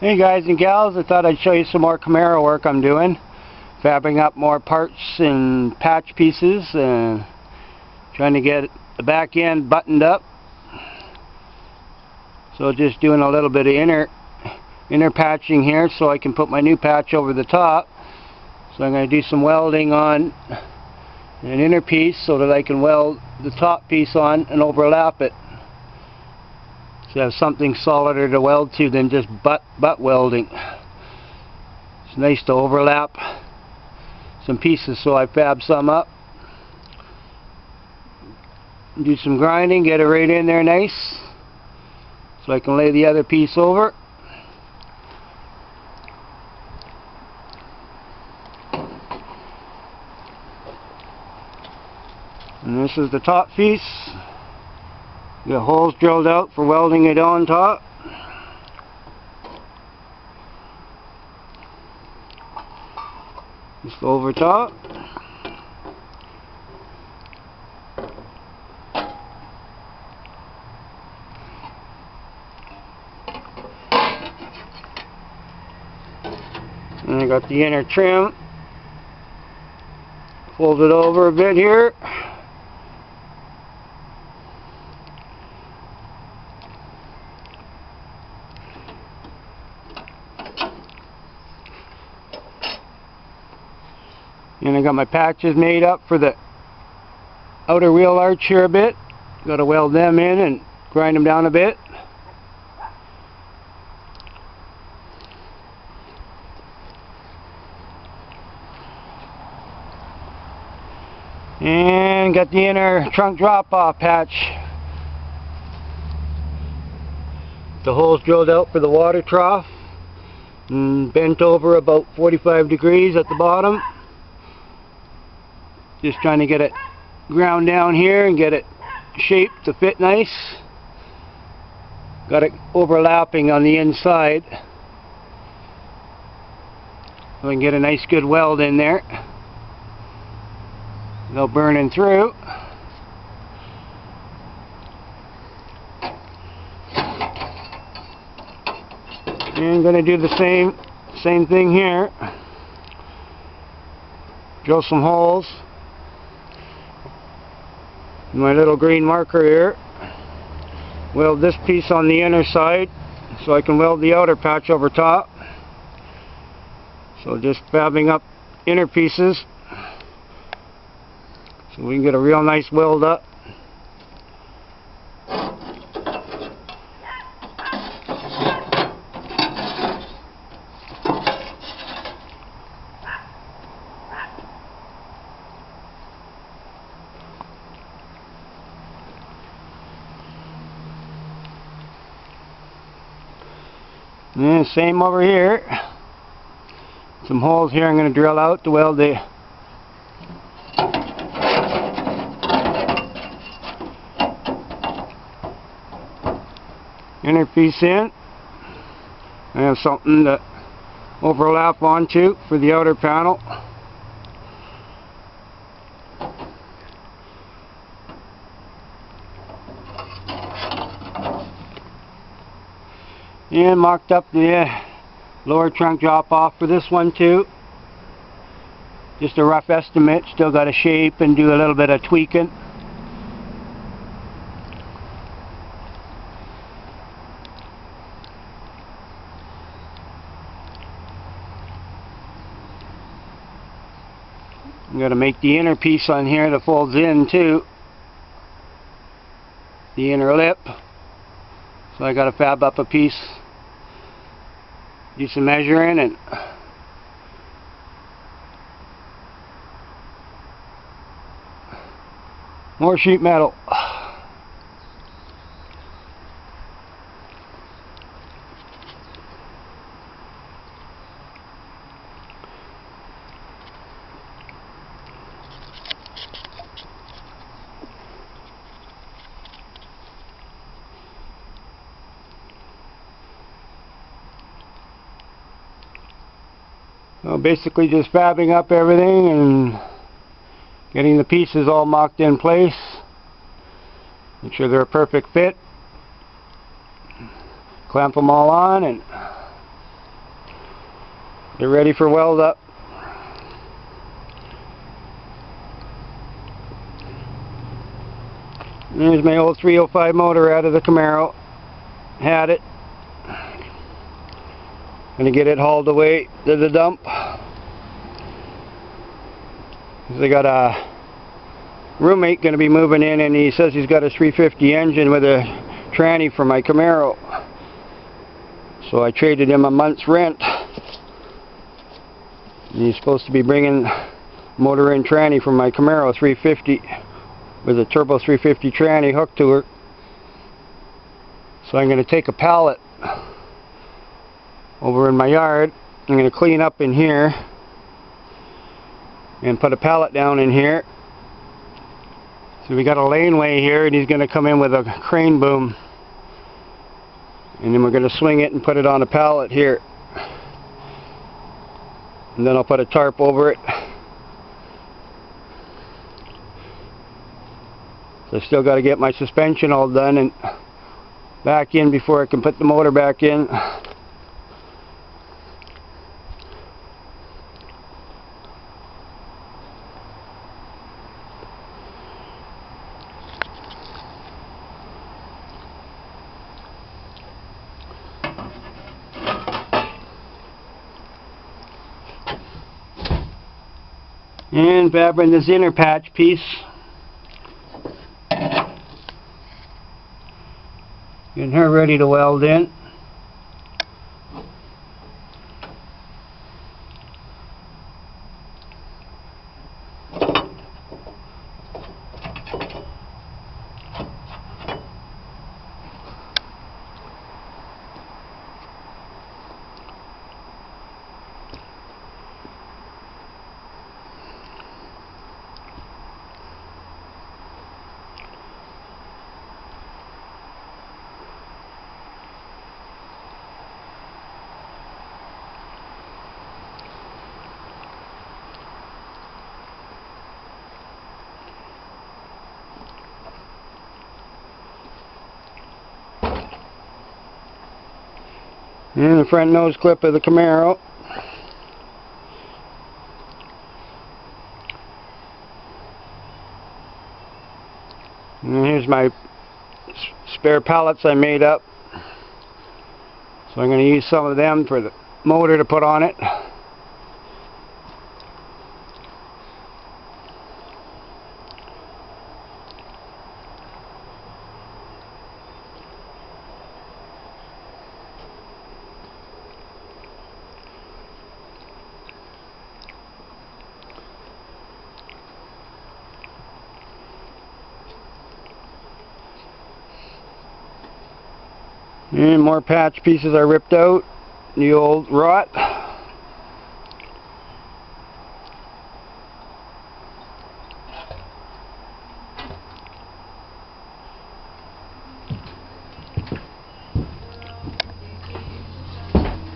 Hey guys and gals, I thought I'd show you some more Camaro work I'm doing. Fabbing up more parts and patch pieces and trying to get the back end buttoned up. So just doing a little bit of inner patching here so I can put my new patch over the top. So I'm going to do some welding on an inner piece so that I can weld the top piece on and overlap it. So I have something solider to weld to than just butt welding. It's nice to overlap some pieces, so I fab some up. Do some grinding, get it right in there nice, so I can lay the other piece over. And this is the top piece. Got holes drilled out for welding it on top. Just over top. And I got the inner trim. Fold it over a bit here. And I got my patches made up for the outer wheel arch here a bit. Got to weld them in and grind them down a bit. And got the inner trunk drop-off patch. The holes drilled out for the water trough and bent over about 45 degrees at the bottom. Just trying to get it ground down here and get it shaped to fit nice. Got it overlapping on the inside so I can get a nice good weld in there without burning through. And I'm going to do the same thing here. Drill some holes. My little green marker here. Weld this piece on the inner side so I can weld the outer patch over top. So just fabbing up inner pieces so we can get a real nice weld up. And same over here. Some holes here I'm going to drill out to weld the inner piece in. I have something to overlap onto for the outer panel. And mocked up the lower trunk drop off for this one too. Just a rough estimate, still got to shape and do a little bit of tweaking. I'm going to make the inner piece on here that folds in too. The inner lip. So I got to fab up a piece. Do some measuring and more sheet metal. Basically just fabbing up everything and getting the pieces all mocked in place. Make sure they're a perfect fit. Clamp them all on and They're ready for weld up. There's my old 305 motor out of the Camaro. Had it. Gonna get it hauled away to the dump. They got a roommate gonna be moving in, and he says he's got a 350 engine with a tranny for my Camaro. So I traded him a month's rent. And he's supposed to be bringing motor in tranny from my Camaro 350 with a turbo 350 tranny hooked to her. So I'm going to take a pallet over in my yard. I'm going to clean up in here and put a pallet down in here. So we got a laneway here, and he's going to come in with a crane boom, and then we're going to swing it and put it on a pallet here, and then I'll put a tarp over it. So I still got to get my suspension all done and back in before I can put the motor back in. And fabricating this inner patch piece. Getting her ready to weld in. And the front nose clip of the Camaro. And here's my spare pallets I made up. So I'm going to use some of them for the motor to put on it. And more patch pieces I ripped out, the old rot.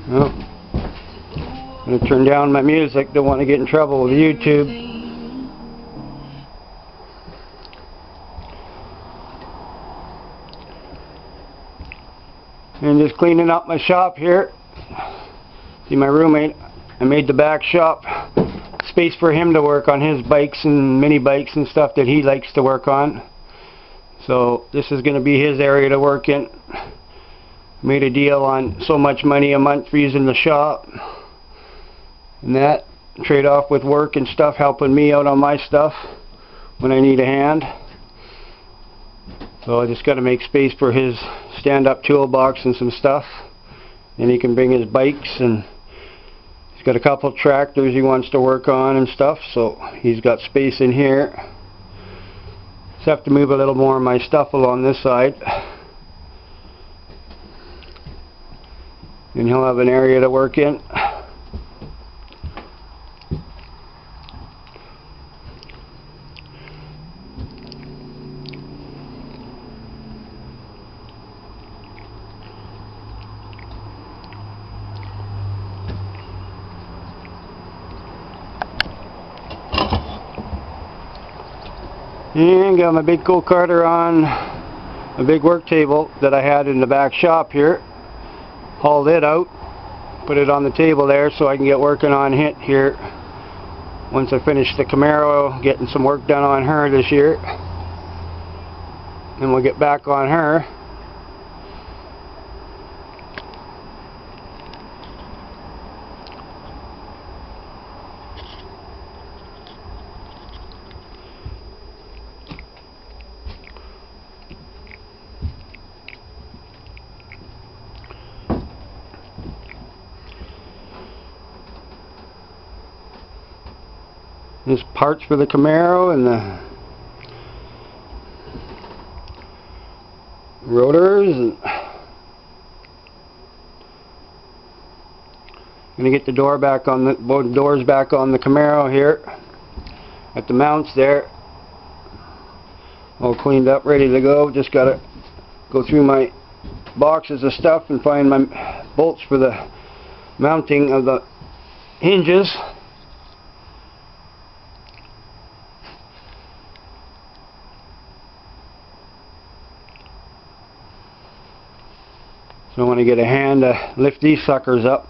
Oh, I'm going to turn down my music, don't want to get in trouble with YouTube. And just cleaning up my shop here. See, my roommate, I made the back shop space for him to work on his bikes and mini bikes and stuff that he likes to work on. So this is going to be his area to work in. Made a deal on so much money a month for using the shop. And that trade off with work and stuff, helping me out on my stuff when I need a hand. So I just got to make space for his stand-up toolbox and some stuff. And he can bring his bikes, and he's got a couple of tractors he wants to work on and stuff, so he's got space in here. Just have to move a little more of my stuff along this side. And he'll have an area to work in. And got my big cool carter on a big work table that I had in the back shop here. Hauled it out. put it on the table there so I can get working on it here once I finish the Camaro, getting some work done on her this year. Then we'll get back on her. There's parts for the Camaro and the rotors, and I'm gonna get the door back on the both doors back on the Camaro here at the mounts there, all cleaned up, ready to go. Just gotta go through my boxes of stuff and find my bolts for the mounting of the hinges. So I want to get a hand to lift these suckers up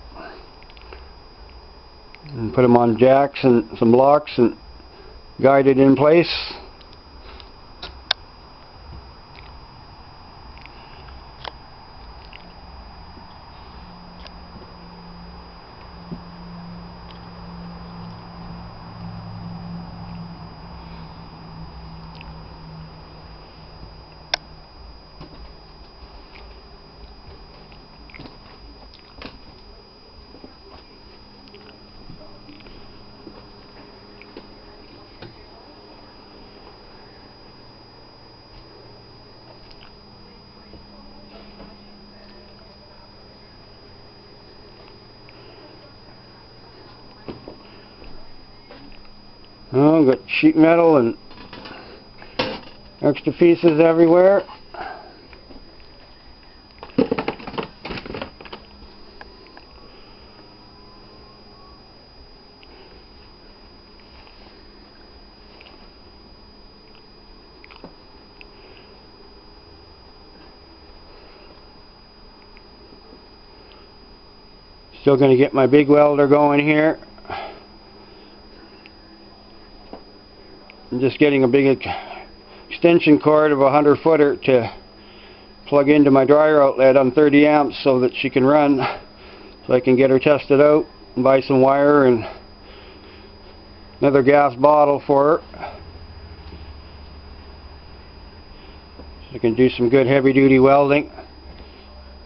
and put them on jacks and some blocks and guide it in place. Oh, got sheet metal and extra pieces everywhere. Still going to get my big welder going here. I'm just getting a big extension cord of a 100-footer to plug into my dryer outlet on 30 amps so that she can run, so I can get her tested out and buy some wire and another gas bottle for her, so I can do some good heavy-duty welding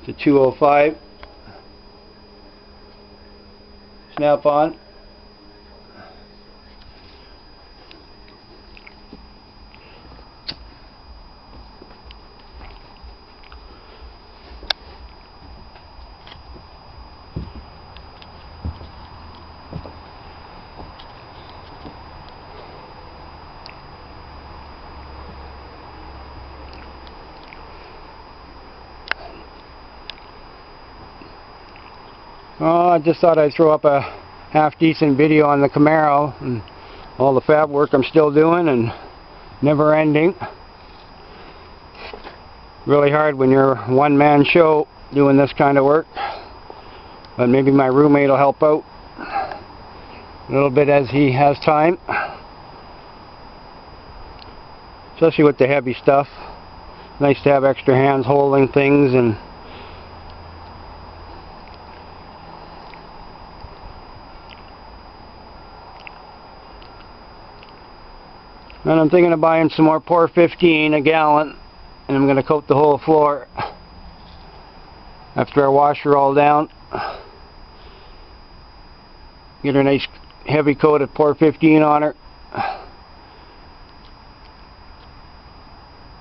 to 205 snap-on. Oh, I just thought I'd throw up a half-decent video on the Camaro and all the fab work I'm still doing and never ending. Really hard when you're a one-man show doing this kind of work, but maybe my roommate will help out a little bit as he has time, especially with the heavy stuff. Nice to have extra hands holding things. And I'm thinking of buying some more POR 15 a gallon, and I'm going to coat the whole floor after I wash her all down. Get her a nice heavy coat of POR 15 on her.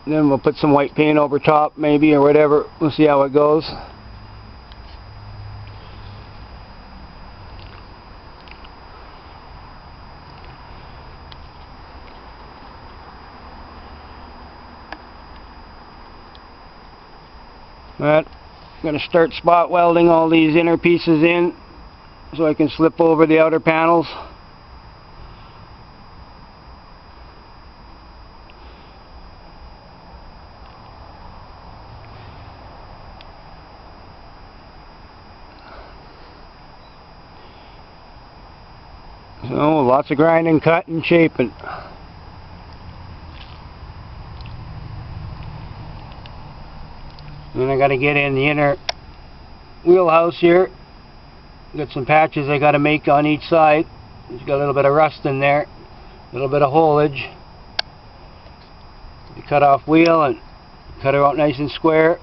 Then we'll put some white paint over top maybe, or whatever. We'll see how it goes. But I'm going to start spot welding all these inner pieces in so I can slip over the outer panels. So lots of grinding, cutting, shaping. Then I got to get in the inner wheelhouse here. Got some patches I got to make on each side. It's got a little bit of rust in there, a little bit of holage. You cut off wheel and cut her out nice and square.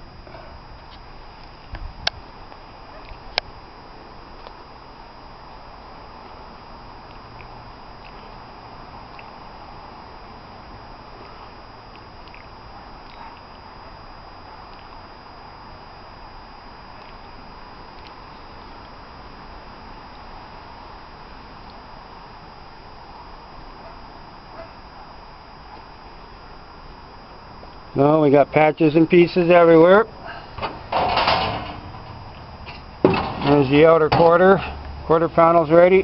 No, we got patches and pieces everywhere. There's the outer quarter panels ready.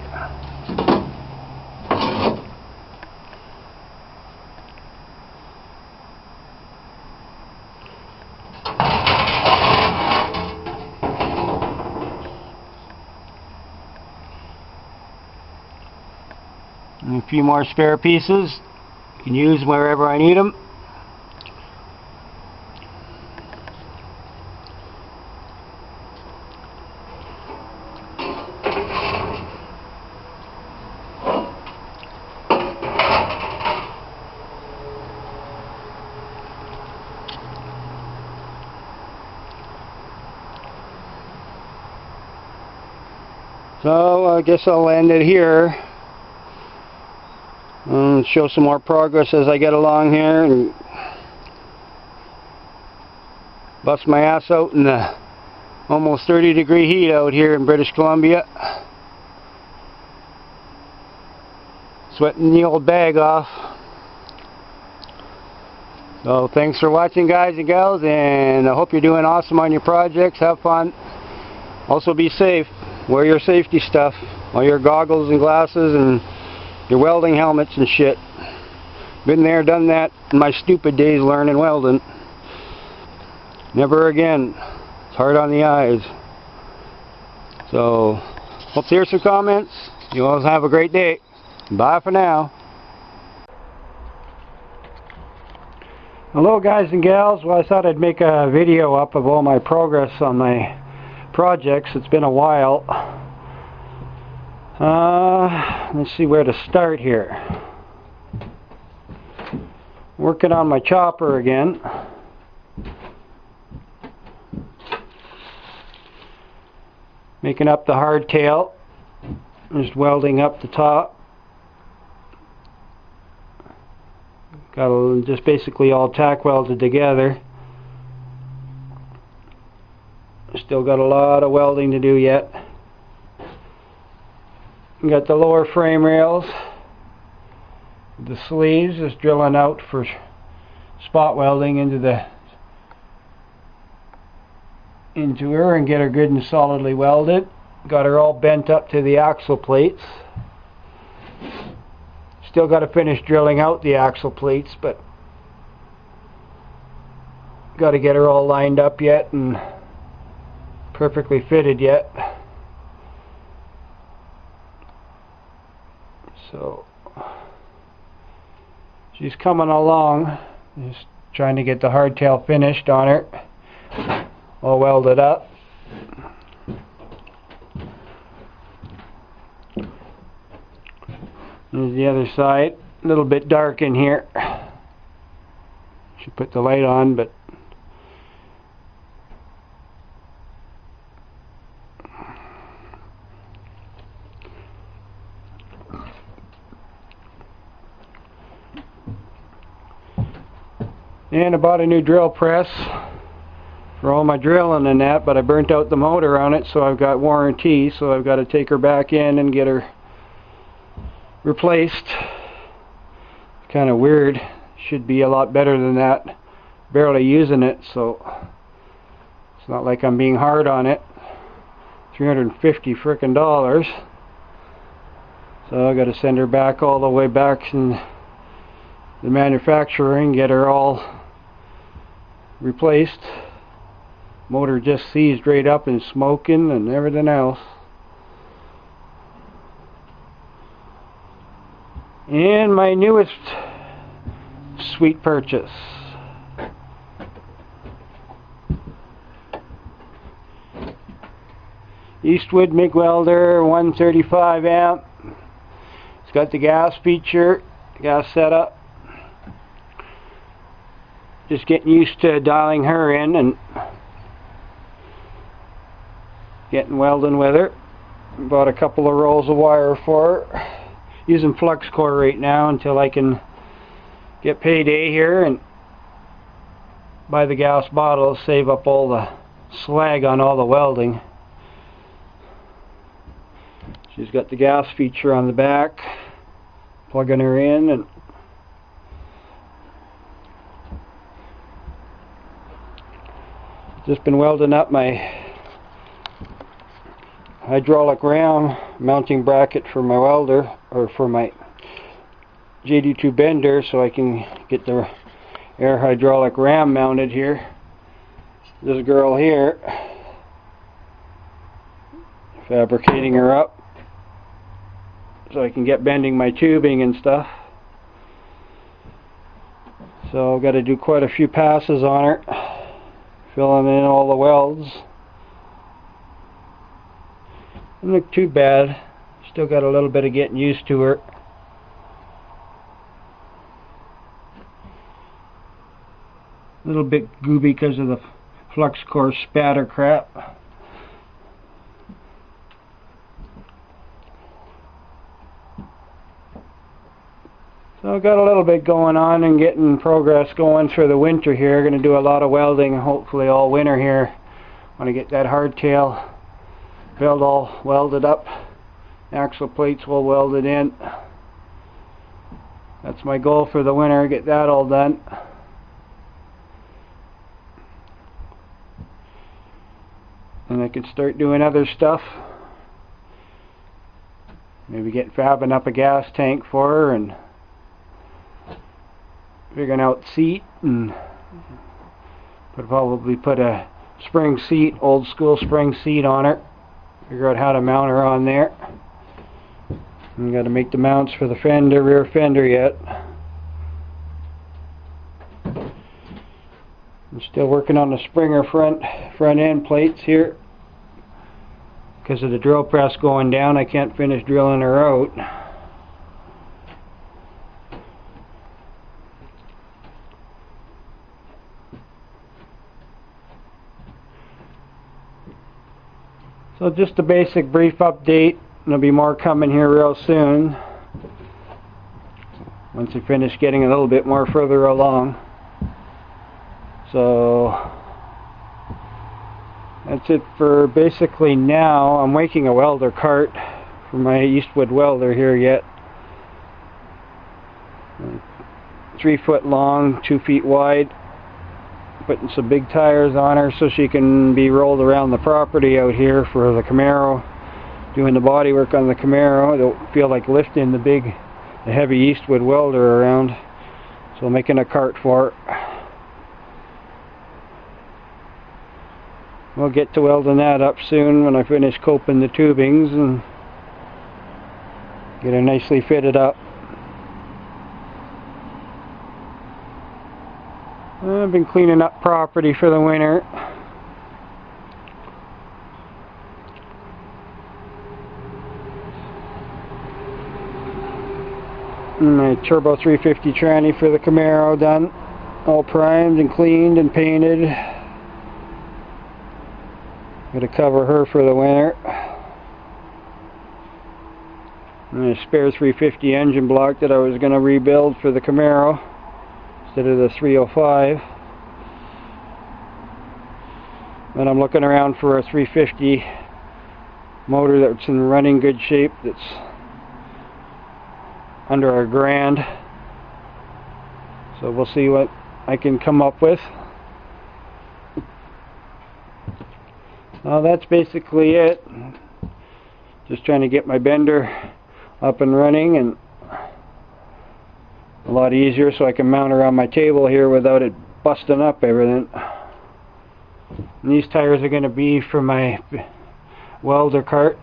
And a few more spare pieces. You can use wherever I need them. So I guess I'll end it here and show some more progress as I get along here and bust my ass out in the almost 30-degree heat out here in British Columbia. Sweating the old bag off. So thanks for watching, guys and gals, and I hope you're doing awesome on your projects. Have fun. Also be safe. Wear your safety stuff, all your goggles and glasses and your welding helmets and shit. Been there, done that in my stupid days learning welding. Never again. It's hard on the eyes. So, hope to hear some comments. You all have a great day. Bye for now. Hello, guys and gals. Well, I thought I'd make a video up of all my progress on my projects. It's been a while. Let's see where to start here. Working on my chopper again. Making up the hardtail. Just welding up the top. Got just basically all tack welded together. Still got a lot of welding to do yet. Got the lower frame rails. The sleeves is drilling out for spot welding into her and get her good and solidly welded. Got her all bent up to the axle plates. Still got to finish drilling out the axle plates, but got to get her all lined up yet and perfectly fitted yet. So she's coming along. Just trying to get the hardtail finished on her, all welded up. There's the other side. A little bit dark in here. Should put the light on, but and I bought a new drill press for all my drilling and that, but I burnt out the motor on it, so I've got warranty, so I've got to take her back in and get her replaced. Kind of weird. Should be a lot better than that. Barely using it, so it's not like I'm being hard on it. $350 frickin' dollars. So I got to send her back all the way back to the manufacturing, get her all replaced. Motor just seized right up and smoking and everything else. And my newest sweet purchase. Eastwood MIG welder, 135 amp. It's got the gas feature, gas setup. Just getting used to dialing her in and getting welding with her. Bought a couple of rolls of wire for her. Using flux core right now until I can get payday here and buy the gas bottles, save up all the slag on all the welding. She's got the gas feature on the back, plugging her in, and just been welding up my hydraulic ram mounting bracket for my welder, or for my JD2 bender, so I can get the air hydraulic ram mounted here. This girl here, fabricating her up so I can get bending my tubing and stuff. So I've got to do quite a few passes on her, filling in all the welds. Doesn't look too bad. Still got a little bit of getting used to her. A little bit gooby because of the flux core spatter crap. So I've got a little bit going on and getting progress going for the winter here. Going to do a lot of welding, hopefully all winter here. Want to get that hardtail belt all welded up. Axle plates all welded in. That's my goal for the winter, get that all done. And I can start doing other stuff. Maybe fabbing up a gas tank for her and figuring out seat, and probably put a spring seat, old school spring seat on her. Figure out how to mount her on there. And got to make the mounts for the fender, rear fender yet. I'm still working on the Springer front end plates here. Because of the drill press going down, I can't finish drilling her out. So just a basic brief update. There'll be more coming here real soon. Once I finish getting a little bit more further along. So that's it for basically now. I'm making a welder cart for my Eastwood welder here yet. 3 foot long, 2 feet wide. Putting some big tires on her so she can be rolled around the property out here for the Camaro. Doing the body work on the Camaro. I don't feel like lifting the heavy Eastwood welder around. So I'm making a cart for it. We'll get to welding that up soon when I finish coping the tubings and get her nicely fitted up. I've been cleaning up property for the winter. My Turbo 350 tranny for the Camaro done. All primed and cleaned and painted. Gonna cover her for the winter. And a spare 350 engine block that I was gonna rebuild for the Camaro instead of the 305. And I'm looking around for a 350 motor that's in running good shape, that's under $1,000. So we'll see what I can come up with. Well, that's basically it. Just trying to get my bender up and running, and a lot easier so I can mount her on my table here without it busting up everything. And these tires are going to be for my welder cart,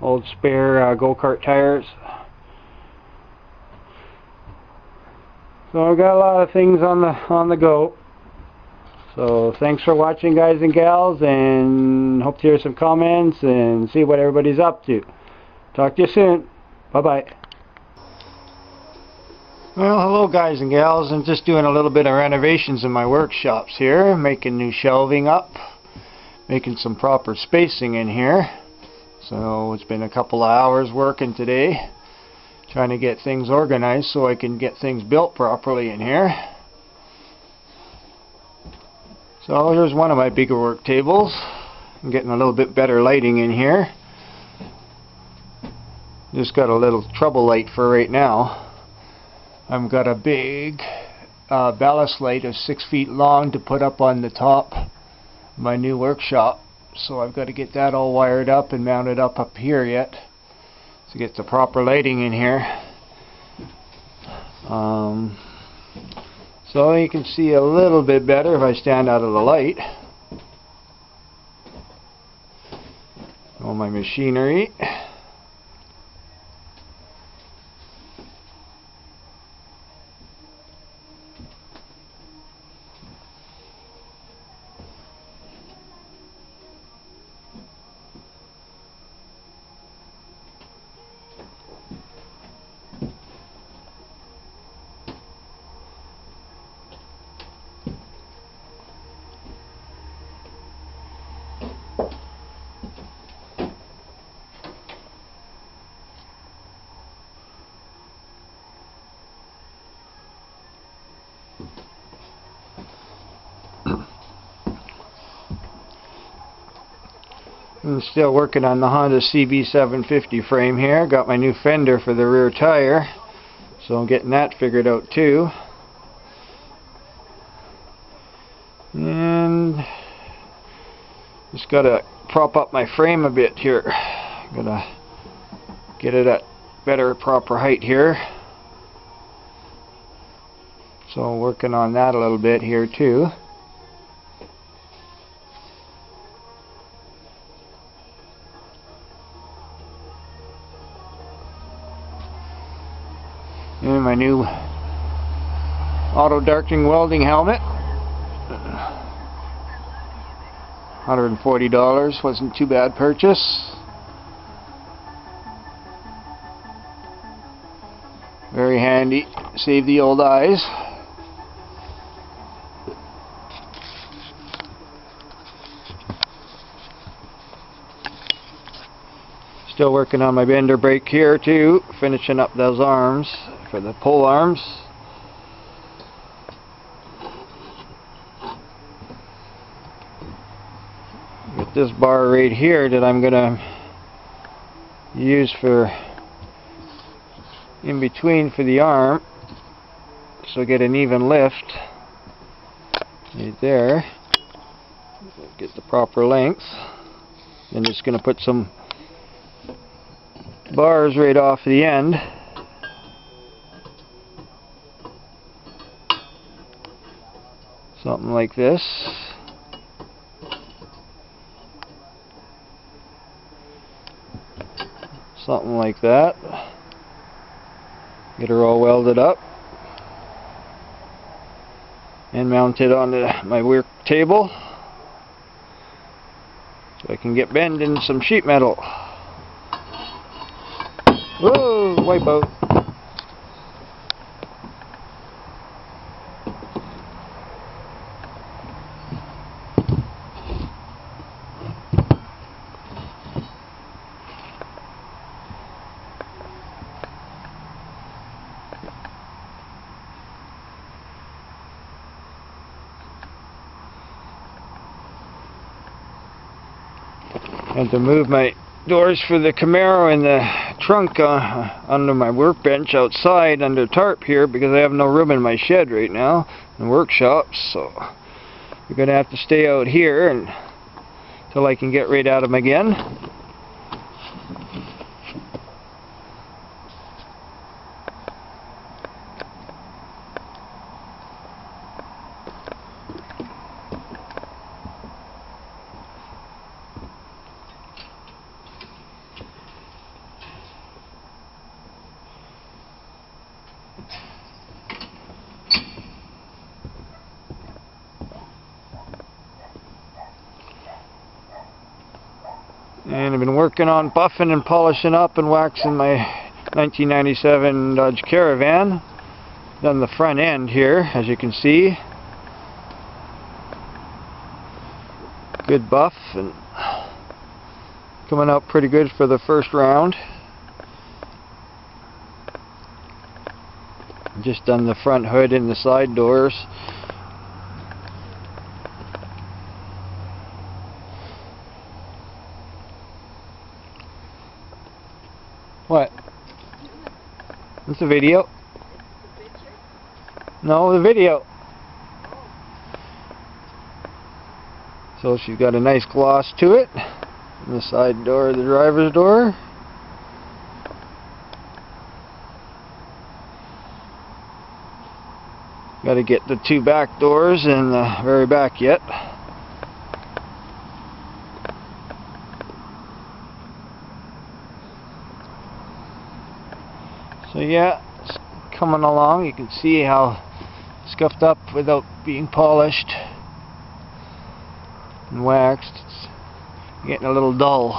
old spare go-kart tires. So I've got a lot of things on the go. So thanks for watching, guys and gals, and hope to hear some comments and see what everybody's up to. Talk to you soon. Bye-bye. Well, hello guys and gals. I'm just doing a little bit of renovations in my workshops here, making new shelving up, making some proper spacing in here. So it's been a couple of hours working today, trying to get things organized so I can get things built properly in here. So here's one of my bigger work tables. I'm getting a little bit better lighting in here. Just got a little trouble light for right now. I've got a big ballast light of 6 feet long to put up on the top of my new workshop. So I've got to get that all wired up and mounted up here yet to get the proper lighting in here. So you can see a little bit better if I stand out of the light. All my machinery. I'm still working on the Honda CB750 frame here. Got my new fender for the rear tire, so I'm getting that figured out too. And just gotta prop up my frame a bit here. Gotta get it at better proper height here. So I'm working on that a little bit here too. And my new auto darkening welding helmet. $140, wasn't too bad purchase. Very handy, save the old eyes. Still working on my bender brake here too, finishing up those arms for the pole arms. Got this bar right here that I'm gonna use for in between for the arm, so get an even lift right there. Get the proper length. Then just gonna put some bars right off the end. Something like this. Something like that. Get her all welded up and mounted onto my work table so I can get bending some sheet metal. Whoa, wipeout. And to move my doors for the Camaro in the trunk under my workbench outside under tarp here, because I have no room in my shed right now in the workshop, so you're gonna have to stay out here until I can get right at them again. And I've been working on buffing and polishing up and waxing my 1997 Dodge Caravan. Done the front end here, as you can see. Good buff and coming out pretty good for the first round. Just done the front hood and the side doors. What? It's a video. No, the video. So she's got a nice gloss to it. And the side door, the driver's door. Got to get the two back doors in the very back yet. So yeah, it's coming along. You can see how scuffed up without being polished and waxed. It's getting a little dull.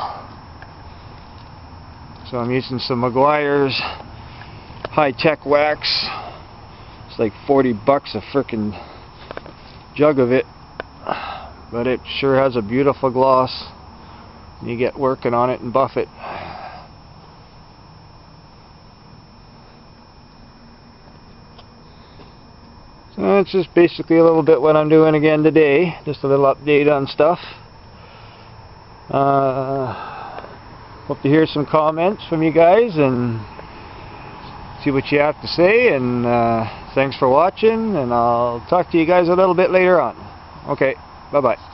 So I'm using some Meguiar's high-tech wax. It's like 40 bucks a frickin' jug of it, but it sure has a beautiful gloss. You get working on it and buff it. So it's just basically a little bit what I'm doing again today. Just a little update on stuff. Hope to hear some comments from you guys and see what you have to say. And thanks for watching, and I'll talk to you guys a little bit later on. Okay, bye-bye.